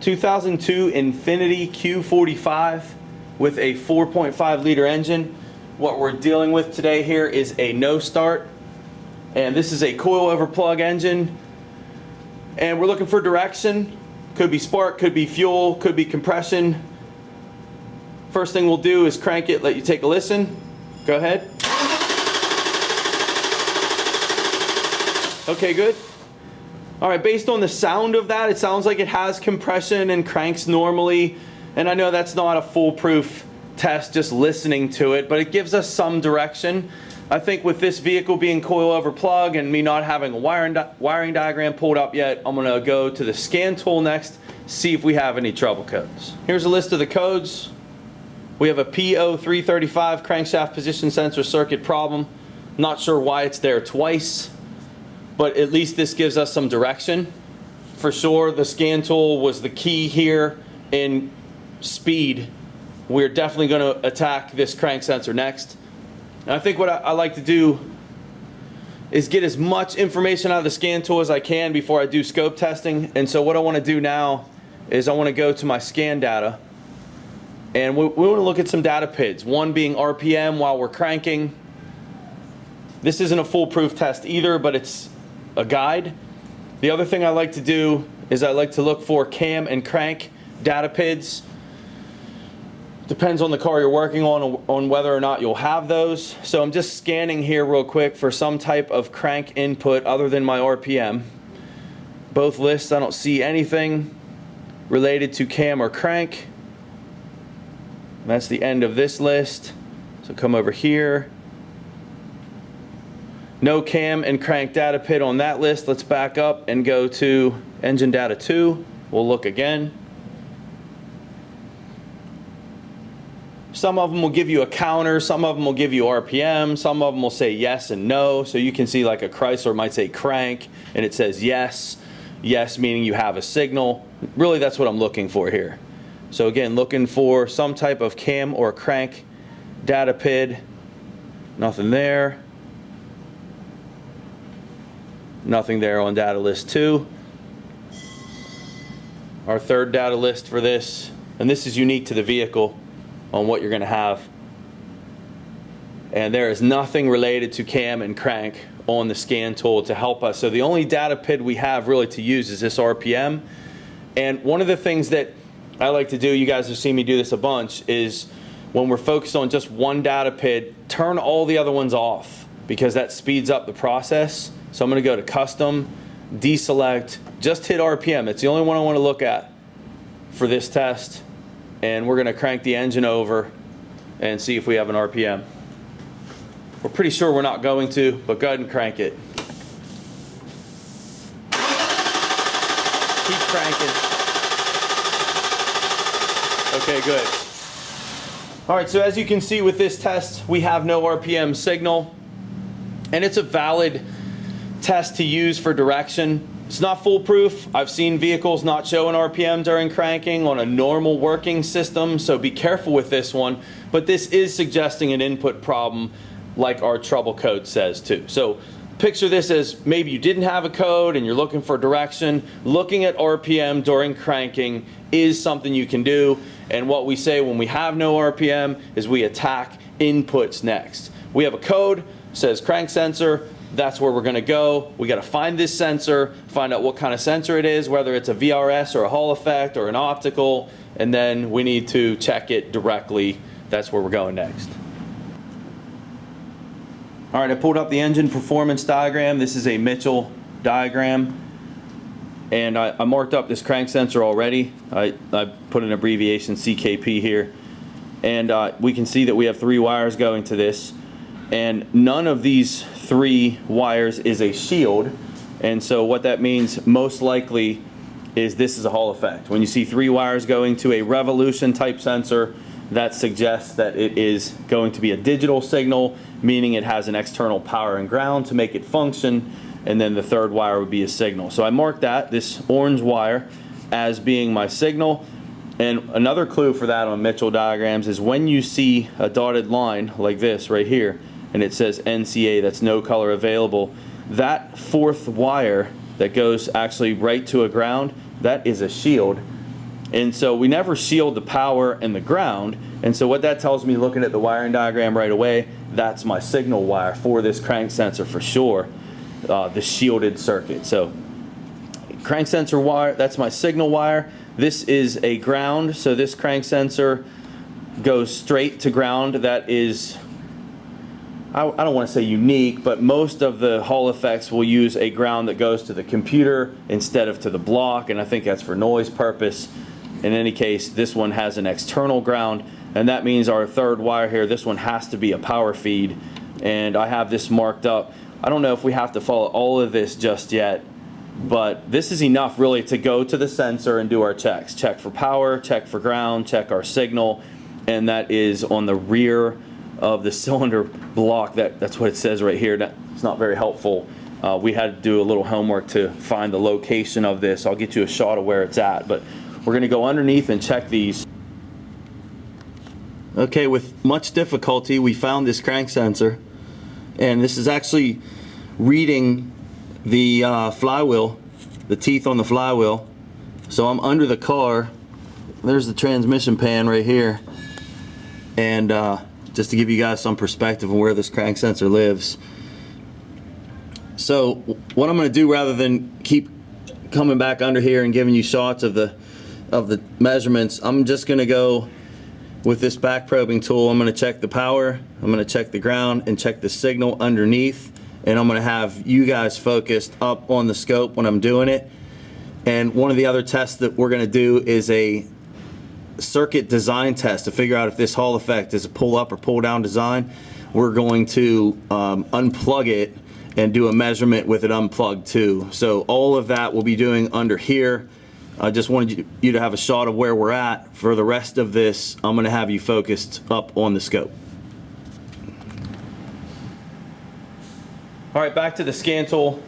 2002 Infiniti Q45 with a 4.5 liter engine. What we're dealing with today here is a no start, and this is a coil over plug engine, and we're looking for direction. Could be spark, could be fuel, could be compression. First thing we'll do is crank it, let you take a listen. Go ahead. Okay, good. All right, based on the sound of that, it sounds like it has compression and cranks normally. And I know that's not a foolproof test just listening to it, but it gives us some direction. I think with this vehicle being coil over plug and me not having a wiring diagram pulled up yet, I'm gonna go to the scan tool next, see if we have any trouble codes. Here's a list of the codes. We have a P0335 crankshaft position sensor circuit problem. Not sure why it's there twice, but at least this gives us some direction. For sure, the scan tool was the key here in speed. We're definitely going to attack this crank sensor next. And I think what I like to do is get as much information out of the scan tool as I can before I do scope testing. And so what I want to do now is I want to go to my scan data, and we want to look at some data PIDs. One being RPM while we're cranking. This isn't a foolproof test either, but it's a guide. The other thing I like to do is I like to look for cam and crank data PIDs. Depends on the car you're working on whether or not you'll have those. So I'm just scanning here real quick for some type of crank input other than my RPM. Both lists, I don't see anything related to cam or crank. That's the end of this list. So come over here. No cam and crank data PID on that list. Let's back up and go to engine data 2. We'll look again. Some of them will give you a counter, some of them will give you RPM, some of them will say yes and no. So you can see like a Chrysler might say crank and it says yes. Yes meaning you have a signal. Really that's what I'm looking for here. So again, looking for some type of cam or crank data PID. Nothing there. Nothing there on data list 2. Our third data list for this, and this is unique to the vehicle on what you're going to have. And there is nothing related to cam and crank on the scan tool to help us. So the only data PID we have really to use is this RPM. And one of the things that I like to do, you guys have seen me do this a bunch, is when we're focused on just one data PID, turn all the other ones off because that speeds up the process. So I'm going to go to custom, deselect, just hit RPM. It's the only one I want to look at for this test. And we're going to crank the engine over and see if we have an RPM. We're pretty sure we're not going to, but go ahead and crank it. Keep cranking. Okay, good. All right, so as you can see with this test, we have no RPM signal, and it's a valid test to use for direction. It's not foolproof. I've seen vehicles not show an RPM during cranking on a normal working system, so be careful with this one. But this is suggesting an input problem like our trouble code says too. So picture this as maybe you didn't have a code and you're looking for direction. Looking at RPM during cranking is something you can do. And what we say when we have no RPM is we attack inputs next. We have a code, says crank sensor. That's where we're going to go. We got to find this sensor, find out what kind of sensor it is, whether it's a VRS or a Hall effect or an optical, and then we need to check it directly. That's where we're going next. All right, I pulled up the engine performance diagram. This is a Mitchell diagram, and I marked up this crank sensor already. I put an abbreviation CKP here, and we can see that we have 3 wires going to this, and none of these 3 wires is a shield. And so what that means most likely is this is a Hall effect. When you see 3 wires going to a revolution type sensor, that suggests that it is going to be a digital signal, meaning it has an external power and ground to make it function, and then the 3rd wire would be a signal. So I marked that, this orange wire, as being my signal. And another clue for that on Mitchell diagrams is when you see a dotted line like this right here, and it says NCA, that's no color available, that 4th wire that goes actually right to a ground, that is a shield. And so we never shield the power and the ground. And so what that tells me, looking at the wiring diagram right away, that's my signal wire for this crank sensor for sure, the shielded circuit. So crank sensor wire, that's my signal wire. This is a ground, so this crank sensor goes straight to ground. That is, I don't want to say unique, but most of the Hall effects will use a ground that goes to the computer instead of to the block, and I think that's for noise purpose. In any case, this one has an external ground, and that means our third wire here, this one has to be a power feed, and I have this marked up. I don't know if we have to follow all of this just yet, but this is enough really to go to the sensor and do our checks. Check for power, check for ground, check our signal, and that is on the rear of the cylinder block. That's what it says right here. It's not very helpful. We had to do a little homework to find the location of this. I'll get you a shot of where it's at, but we're going to go underneath and check these. Okay, with much difficulty we found this crank sensor, and this is actually reading the flywheel, the teeth on the flywheel. So I'm under the car. There's the transmission pan right here, and just to give you guys some perspective on where this crank sensor lives. So what I'm going to do, rather than keep coming back under here and giving you shots of the measurements, I'm just going to go with this back probing tool. I'm going to check the power, I'm going to check the ground, and check the signal underneath, and I'm going to have you guys focused up on the scope when I'm doing it. And one of the other tests that we're going to do is a circuit design test to figure out if this Hall effect is a pull up or pull down design. We're going to unplug it and do a measurement with it unplugged too. So all of that we'll be doing under here. I just wanted you to have a shot of where we're at. For the rest of this, I'm going to have you focused up on the scope. All right, back to the scan tool.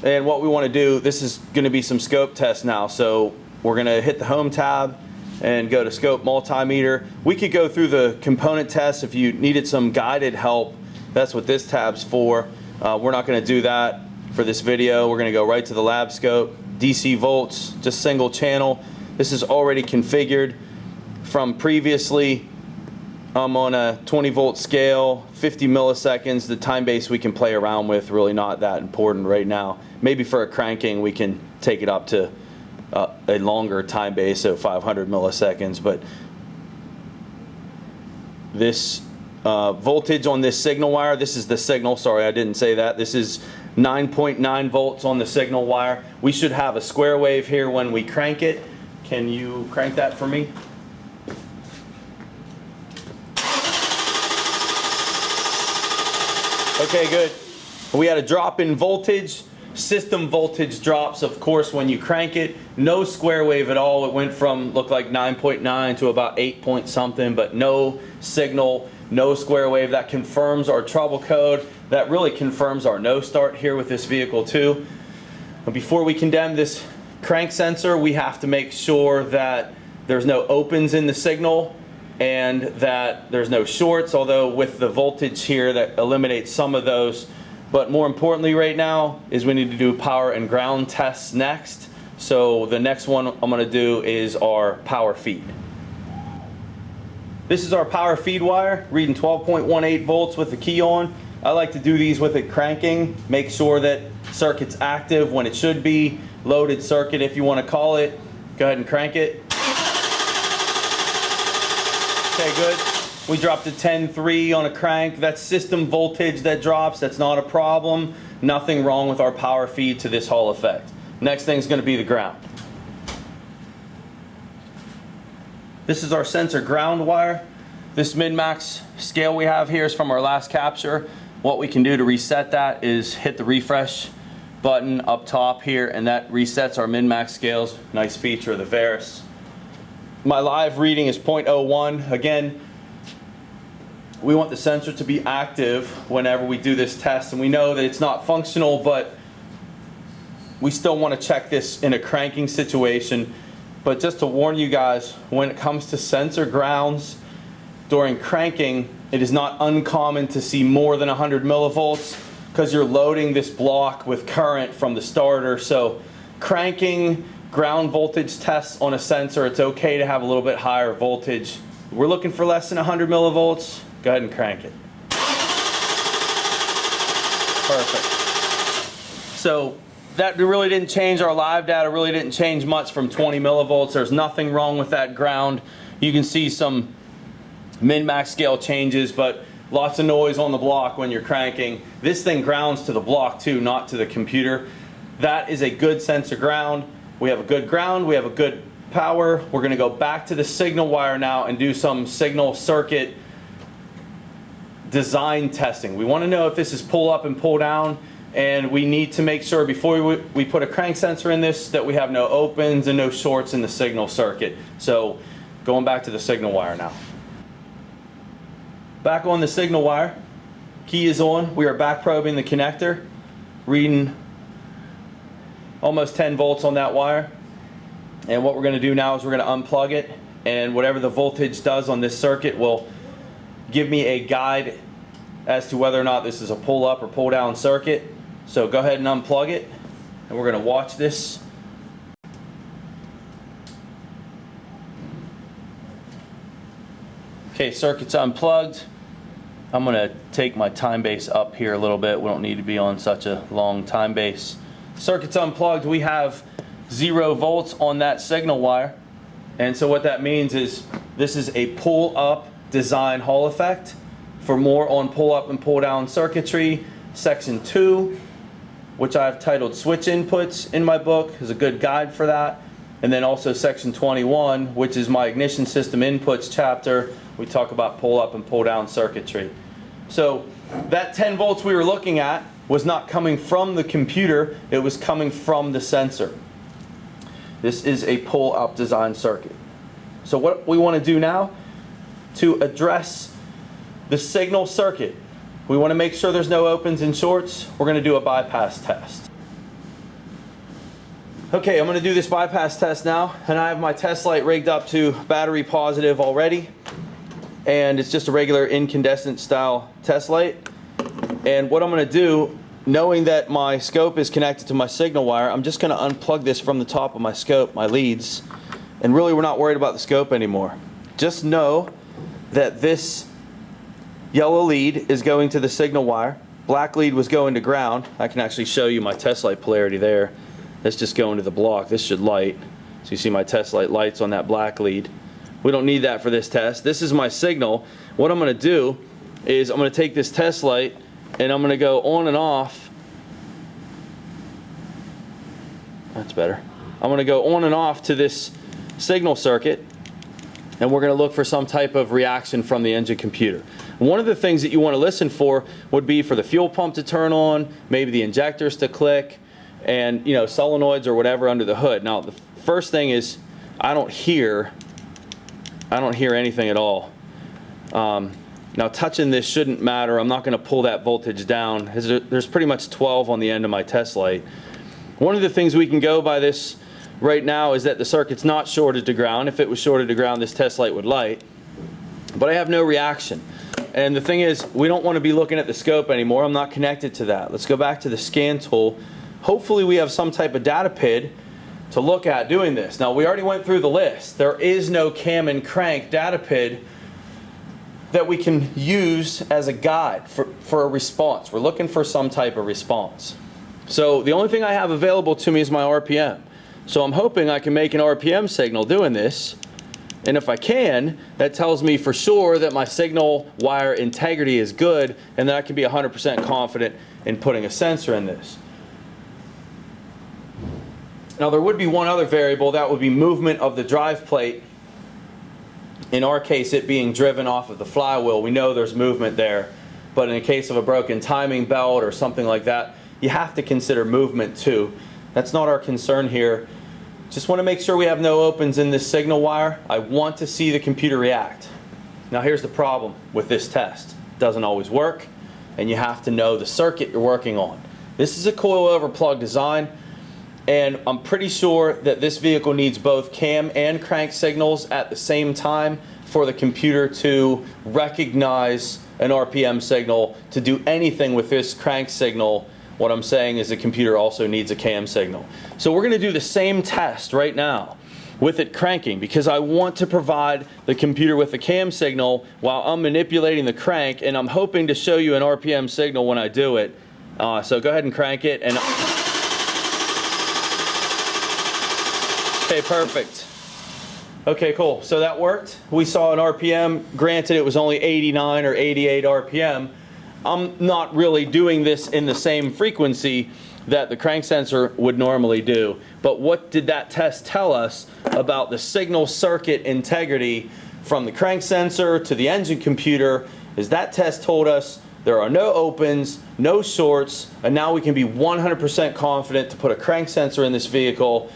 And what we want to do, this is going to be some scope tests now. So we're going to hit the home tab and go to scope multimeter. We could go through the component tests if you needed some guided help. That's what this tab's for. We're not going to do that for this video. We're going to go right to the lab scope. DC volts, just single channel. This is already configured from previously. I'm on a 20 volt scale, 50 milliseconds. The time base we can play around with, really not that important right now. Maybe for a cranking we can take it up to a longer time base, so 500 milliseconds. But this voltage on this signal wire, this is the signal, sorry I didn't say that. This is 9.9 volts on the signal wire. We should have a square wave here when we crank it. Can you crank that for me? Okay, good. We had a drop in voltage. System voltage drops, of course, when you crank it. No square wave at all. It went from, looked like 9.9 to about 8 point something, but no signal, no square wave. That confirms our trouble code. That really confirms our no start here with this vehicle too. But before we condemn this crank sensor, we have to make sure that there's no opens in the signal and that there's no shorts, although with the voltage here that eliminates some of those. But more importantly right now is we need to do power and ground tests next. So the next one I'm going to do is our power feed. This is our power feed wire, reading 12.18 volts with the key on. I like to do these with it cranking, make sure that circuit's active when it should be, loaded circuit if you want to call it. Go ahead and crank it. Okay, good. We dropped to 10.3 on a crank. That's system voltage that drops. That's not a problem. Nothing wrong with our power feed to this Hall effect. Next thing is going to be the ground. This is our sensor ground wire. This min-max scale we have here is from our last capture. What we can do to reset that is hit the refresh button up top here, and that resets our min-max scales. Nice feature of the Veris. My live reading is 0.01. Again, we want the sensor to be active whenever we do this test, and we know that it's not functional, but we still want to check this in a cranking situation. But just to warn you guys, when it comes to sensor grounds during cranking, it is not uncommon to see more than 100 millivolts because you're loading this block with current from the starter. So cranking ground voltage tests on a sensor, it's okay to have a little bit higher voltage. We're looking for less than 100 millivolts. Go ahead and crank it. Perfect. So that really didn't change our live data, really didn't change much from 20 millivolts. There's nothing wrong with that ground. You can see some min-max scale changes, but lots of noise on the block when you're cranking. This thing grounds to the block too, not to the computer. That is a good sensor ground. We have a good ground, we have a good power. We're gonna go back to the signal wire now and do some signal circuit design testing. We wanna know if this is pull up and pull down, and we need to make sure before we put a crank sensor in this that we have no opens and no shorts in the signal circuit. So going back to the signal wire now. Back on the signal wire, key is on. We are back probing the connector, reading almost 10 volts on that wire. And what we're going to do now is we're going to unplug it, and whatever the voltage does on this circuit will give me a guide as to whether or not this is a pull up or pull down circuit. So go ahead and unplug it, and we're going to watch this. Okay, circuit's unplugged. I'm going to take my time base up here a little bit. We don't need to be on such a long time base. Circuit's unplugged. We have 0 volts on that signal wire. And so what that means is this is a pull up design Hall effect. For more on pull up and pull down circuitry, section 2, which I've titled switch inputs in my book, is a good guide for that. And then also section 21, which is my ignition system inputs chapter. We talk about pull up and pull down circuitry. So that 10 volts we were looking at was not coming from the computer, it was coming from the sensor. This is a pull up design circuit. So what we want to do now to address the signal circuit, we want to make sure there's no opens and shorts. We're going to do a bypass test. Okay, I'm going to do this bypass test now, and I have my test light rigged up to battery positive already. And it's just a regular incandescent style test light. And what I'm going to do, knowing that my scope is connected to my signal wire, I'm just going to unplug this from the top of my scope, my leads. And really we're not worried about the scope anymore. Just know that this yellow lead is going to the signal wire. Black lead was going to ground. I can actually show you my test light polarity there. That's just going to the block. This should light. So you see my test light lights on that black lead. We don't need that for this test. This is my signal. What I'm going to do is I'm going to take this test light and I'm going to go on and off. That's better. I'm going to go on and off to this signal circuit, and we're going to look for some type of reaction from the engine computer. One of the things that you want to listen for would be for the fuel pump to turn on, maybe the injectors to click, and solenoids or whatever under the hood. Now the first thing is I don't hear anything at all. Now touching this shouldn't matter. I'm not going to pull that voltage down. There's pretty much 12 on the end of my test light. One of the things we can go by this right now is that the circuit's not shorted to ground. If it was shorted to ground, this test light would light. But I have no reaction. And the thing is, we don't want to be looking at the scope anymore. I'm not connected to that. Let's go back to the scan tool. Hopefully we have some type of data PID to look at doing this. Now we already went through the list. There is no cam and crank data PID that we can use as a guide for a response. We're looking for some type of response. So the only thing I have available to me is my RPM. So I'm hoping I can make an RPM signal doing this. And if I can, that tells me for sure that my signal wire integrity is good, and that I can be 100% confident in putting a sensor in this. Now there would be one other variable, that would be movement of the drive plate. In our case, it being driven off of the flywheel, we know there's movement there. But in the case of a broken timing belt or something like that, you have to consider movement too. That's not our concern here. Just want to make sure we have no opens in this signal wire. I want to see the computer react. Now here's the problem with this test. It doesn't always work, and you have to know the circuit you're working on. This is a coilover plug design, and I'm pretty sure that this vehicle needs both cam and crank signals at the same time for the computer to recognize an RPM signal to do anything with this crank signal What I'm saying is the computer also needs a cam signal. So we're going to do the same test right now with it cranking, because I want to provide the computer with a cam signal while I'm manipulating the crank, and I'm hoping to show you an RPM signal when I do it. So go ahead and crank it. And okay, perfect. Okay, cool. So that worked. We saw an RPM. Granted, it was only 89 or 88 RPM. I'm not really doing this in the same frequency that the crank sensor would normally do. But what did that test tell us about the signal circuit integrity from the crank sensor to the engine computer? Is that test told us there are no opens, no shorts, and now we can be 100% confident to put a crank sensor in this vehicle.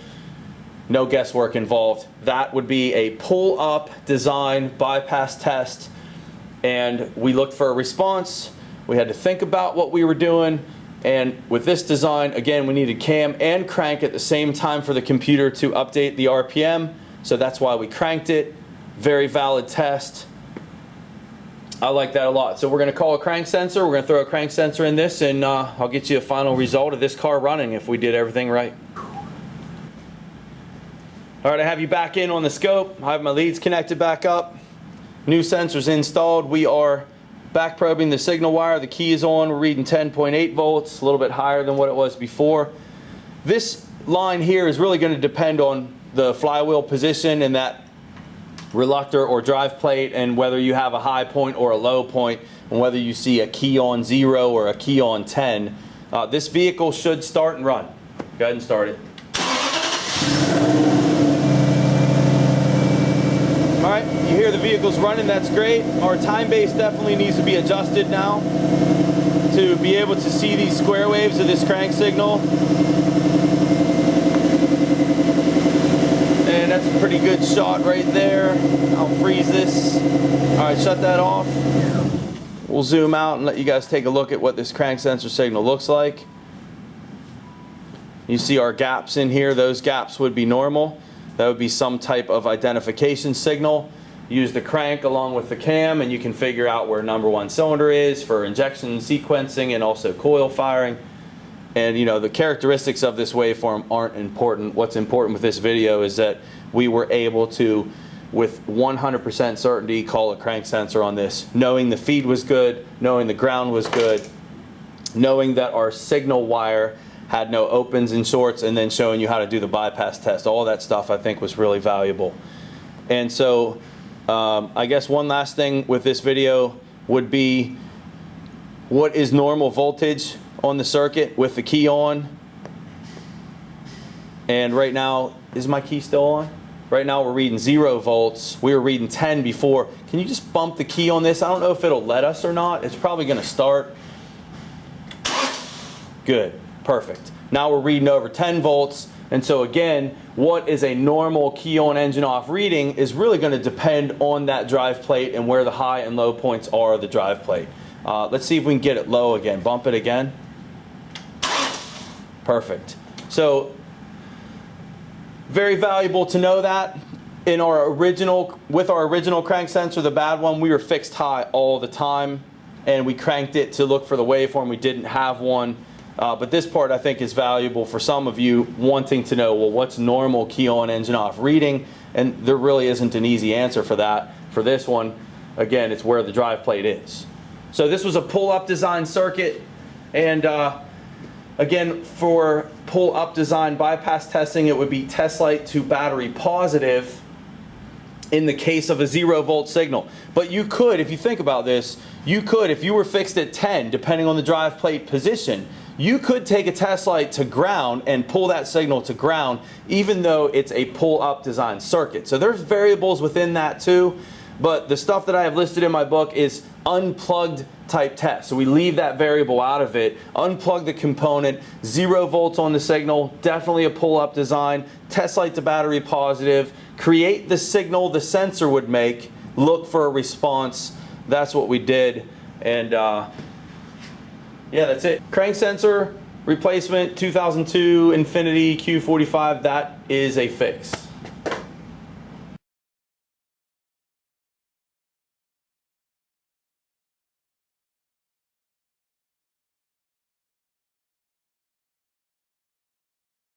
No guesswork involved. That would be a pull-up design bypass test, and we looked for a response. We had to think about what we were doing, and with this design, again, we needed cam and crank at the same time for the computer to update the RPM, so that's why we cranked it. Very valid test. I like that a lot. So we're going to call a crank sensor. We're going to throw a crank sensor in this, and I'll get you a final result of this car running if we did everything right. All right, I have you back in on the scope. I have my leads connected back up. New sensors installed. We are back probing the signal wire. The key is on. We're reading 10.8 volts, a little bit higher than what it was before. This line here is really going to depend on the flywheel position and that reluctor or drive plate, and whether you have a high point or a low point, and whether you see a key on 0 or a key on 10. This vehicle should start and run. Go ahead and start it. All right, you hear the vehicle's running, that's great. Our time base definitely needs to be adjusted now to be able to see these square waves of this crank signal. And that's a pretty good shot right there. I'll freeze this. All right, shut that off. We'll zoom out and let you guys take a look at what this crank sensor signal looks like. You see our gaps in here. Those gaps would be normal. That would be some type of identification signal. Use the crank along with the cam, and you can figure out where number 1 cylinder is for injection sequencing and also coil firing. And you know, the characteristics of this waveform aren't important. What's important with this video is that we were able to, with 100% certainty, call a crank sensor on this, knowing the feed was good, knowing the ground was good, knowing that our signal wire had no opens and shorts, and then showing you how to do the bypass test. All that stuff I think was really valuable. And so I guess one last thing with this video would be, what is normal voltage on the circuit with the key on? And right now, is my key still on? Right now we're reading 0 volts. We were reading 10 before. Can you just bump the key on this? I don't know if it'll let us or not. It's probably going to start. Good, perfect. Now we're reading over 10 volts. And so again, what is a normal key on engine off reading is really going to depend on that drive plate and where the high and low points are of the drive plate. Let's see if we can get it low again. Bump it again. Perfect. So very valuable to know that. In our original, with our original crank sensor, the bad one, we were fixed high all the time, and we cranked it to look for the waveform. We didn't have one. But this part I think is valuable for some of you wanting to know, well, what's normal key on engine off reading? And there really isn't an easy answer for that. For this one, again, it's where the drive plate is. So this was a pull-up design circuit, and again, for pull-up design bypass testing, it would be test light to battery positive in the case of a 0 volt signal. But you could, if you think about this, you could, if you were fixed at 10, depending on the drive plate position, you could take a test light to ground and pull that signal to ground, even though it's a pull-up design circuit. So there's variables within that too, but the stuff that I have listed in my book is unplugged type test. So we leave that variable out of it. Unplug the component, 0 volts on the signal, definitely a pull-up design, test light to battery positive, create the signal the sensor would make, look for a response. That's what we did. And yeah, that's it. Crank sensor replacement, 2002 Infiniti Q45, that is a fix.